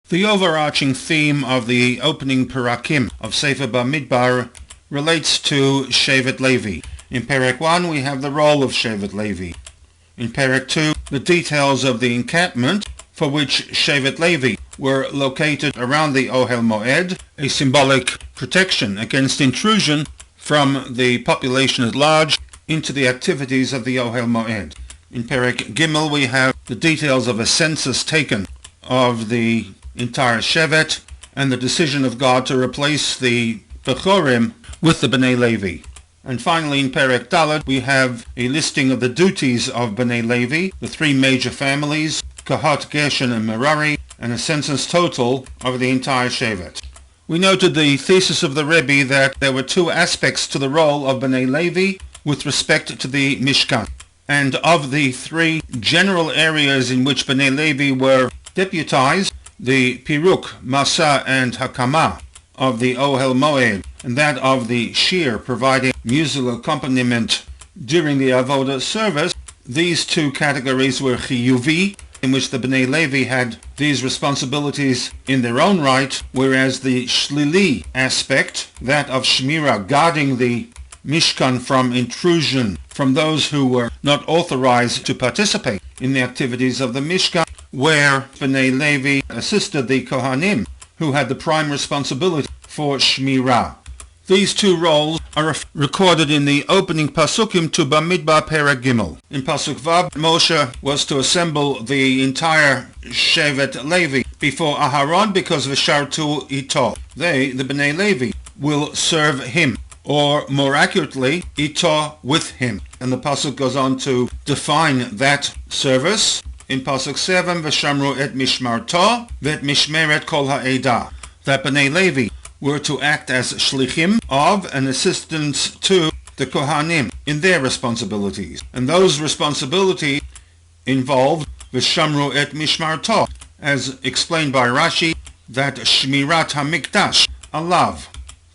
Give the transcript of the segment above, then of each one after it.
The overarching theme of the opening Perakim of Sefer Bamidbar relates to Shevet Levi. In Perek 1 we have the role of Shevet Levi. In Perek 2 the details of the encampment for which Shevet Levi were located around the Ohel Moed, a symbolic protection against intrusion from the population at large into the activities of the Ohel Moed. In Perek Gimel we have the details of a census taken of the entire Shevet and the decision of God to replace the Bechorim with the Bnei Levi. And finally in Perek Dalet we have a listing of the duties of Bnei Levi, the three major families, Kahat, Gershon and Merari, and a census total of the entire Shevet. We noted the thesis of the Rebbe that there were two aspects to the role of Bnei Levi with respect to the Mishkan. And of the three general areas in which Bnei Levi were deputized, the Piruk, Masa and Hakama of the Ohel Moed, and that of the Shir providing musical accompaniment during the Avodah service, these two categories were Chiyuvi, in which the Bnei Levi had these responsibilities in their own right, whereas the Shlili aspect, that of Shmira, guarding the Mishkan from intrusion from those who were not authorized to participate in the activities of the Mishkan, where Bnei Levi assisted the Kohanim, who had the prime responsibility for Shmira. These two roles are recorded in the opening Pasukim to Bamidbar Perek Gimel. In Pasuk Vav, Moshe was to assemble the entire Shevet Levi before Aharon because V'shartu ito. They, the Bnei Levi, will serve him, or more accurately, ito, with him. And the Pasuk goes on to define that service. In Pasuk 7, V'shamru et mishmarto, v'et mishmeret kol ha'edah. That Bnei Levi were to act as shlichim of and assistants to the Kohanim in their responsibilities. And those responsibilities involved V'shamru et mishmarto, as explained by Rashi, that Shmirat HaMikdash, alav,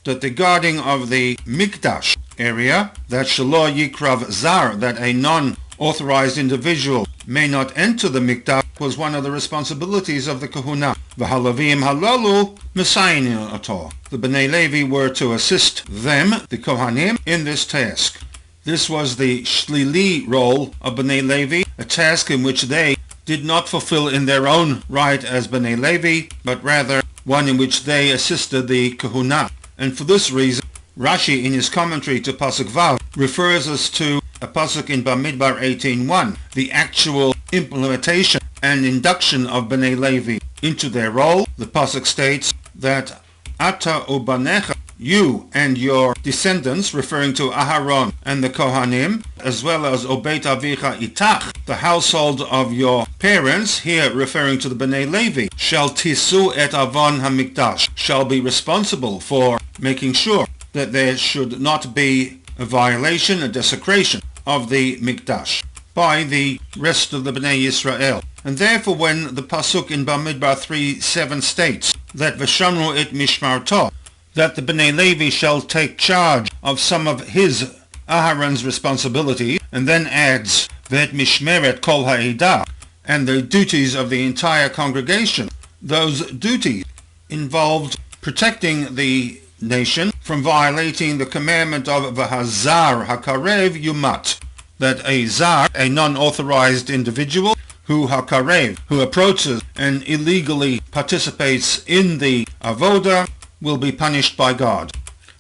that the guarding of the Mikdash area, that Shelo Yikrav Zar, that a non-authorized individual may not enter the Mikdash, was one of the responsibilities of the Kahuna. V'halavim halalu mesayin ato. The Bnei Levi were to assist them, the Kohanim, in this task. This was the Shlili role of Bnei Levi, a task in which they did not fulfill in their own right as Bnei Levi, but rather one in which they assisted the Kahuna. And for this reason, Rashi, in his commentary to Pasuk Vav, refers us to a Pasuk in Bamidbar 18:1, the actual implementation and induction of Bnei Levi into their role. The Pasuk states that Ata ubanecha, you and your descendants, referring to Aharon and the Kohanim, as well as Obeit Avicha Itach, the household of your parents, here referring to the Bnei Levi, shall tisu et avon hamikdash, shall be responsible for making sure that there should not be a violation, a desecration of the Mikdash by the rest of the Bnei Yisrael. And therefore when the Pasuk in Bamidbar 3:7 states that V'shamru et mishmarto, that the Bnei Levi shall take charge of some of his, Aharon's responsibilities, and then adds V'et mishmeret kol ha'edah, and the duties of the entire congregation, those duties involved protecting the nation from violating the commandment of V'hazar hakarev yumat, that a zar, a non-authorized individual, who hakarev, who approaches and illegally participates in the avodah, will be punished by God.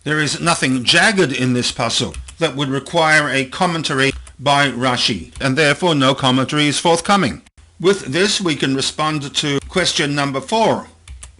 There is nothing jagged in this pasuk that would require a commentary by Rashi, and therefore no commentary is forthcoming. With this we can respond to question number 4,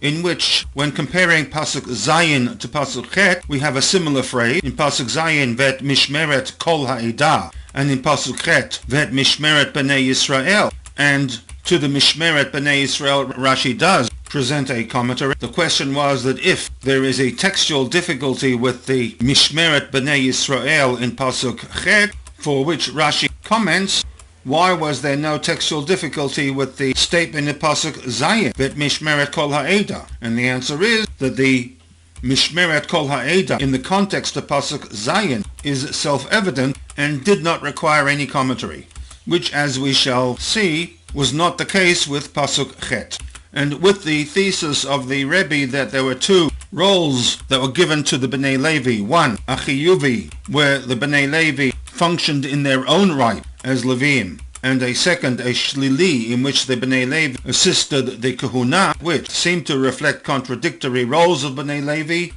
in which, when comparing Pasuk Zayin to Pasuk Chet, we have a similar phrase. In Pasuk Zayin, Vet Mishmeret Kol Ha'edah, and in Pasuk Chet, Vet Mishmeret B'nei Yisrael. And to the Mishmeret B'nei Yisrael, Rashi does present a commentary. The question was that if there is a textual difficulty with the Mishmeret B'nei Yisrael in Pasuk Chet, for which Rashi comments, why was there no textual difficulty with the statement in Pasuk Zayin, Vet Mishmeret Kol Ha'edah? And the answer is that the Mishmeret Kol Ha'edah in the context of Pasuk Zayin is self-evident and did not require any commentary, which, as we shall see, was not the case with Pasuk Chet. And with the thesis of the Rebbe that there were two roles that were given to the Bnei Levi, one, a chiyuvi, where the Bnei Levi functioned in their own right as Levim, and a second, a shlili, in which the Bnei Levi assisted the kahuna, which seemed to reflect contradictory roles of Bnei Levi.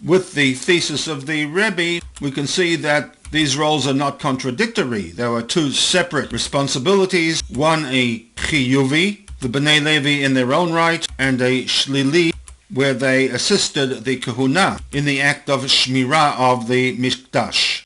With the thesis of the Rebbe, we can see that these roles are not contradictory. There are two separate responsibilities, one a chiyuvi, the Bnei Levi in their own right, and a shlili, where they assisted the kahuna in the act of shmirah of the mikdash.